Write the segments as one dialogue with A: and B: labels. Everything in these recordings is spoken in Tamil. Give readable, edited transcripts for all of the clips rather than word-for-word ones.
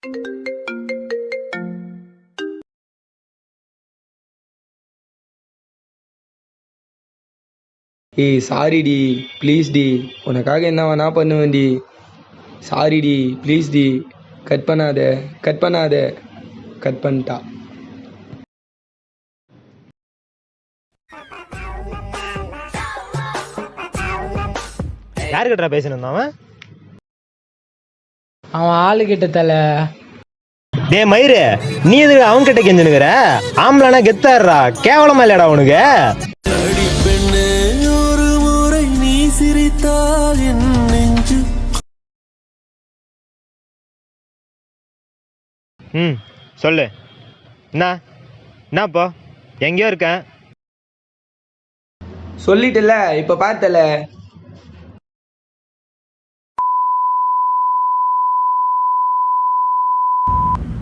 A: ஏய் சாரி டி, ப்ளீஸ் டி, உனக்காக என்ன வேணா பண்ணுவேன் டி. சாரி டி, ப்ளீஸ் டி, கட் பண்ணாத, கட் பண்ணாத. கட் பண்ணிட்டா.
B: யாருக்கிட்ட பேசணும் அவன்?
C: அவன் ஆளு கிட்ட தல.
B: டே மயிறு, நீ எதுக்கு அவன் கிட்ட கெஞ்சுனுக்குற? ஆம்பளானா கெத்தாடுறா, கேவலமா இல்லடா உனக்கு?
D: ஒரு முறை நீ சிரித்தால் என் நெஞ்சு.
B: சொல்லு. என்னப்போ எங்கேயோ இருக்கேன்.
A: சொல்லிட்டல, இப்ப பார்த்தல.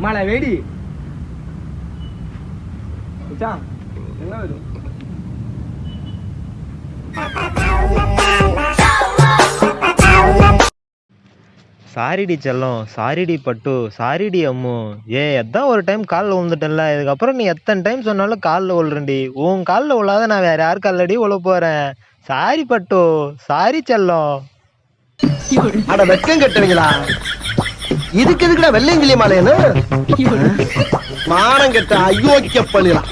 A: மாலை வேடி என்ன வரும்?
B: சாரிடி செல்லம், சாரிடி பட்டு, சாரிடி அம்மு. எதான் ஒரு டைம் காலில் விழுந்துட்டேன்ல, இதுக்கப்புறம் நீ எத்தனை டைம் சொன்னாலும் காலில் விழுறேன்டி. உன் காலில் விழாத நான் வேற யார் காலடி விழ போறேன். சாரி பட்டு, சாரி செல்லம்.
E: அட வெக்கம் கட்டுவீங்களா? இதுக்கு எதுக்குடா வெள்ளையங்கிலி மாலையன்னு மானம் கெட்ட அயோக்கிய பண்ணிடலாம்.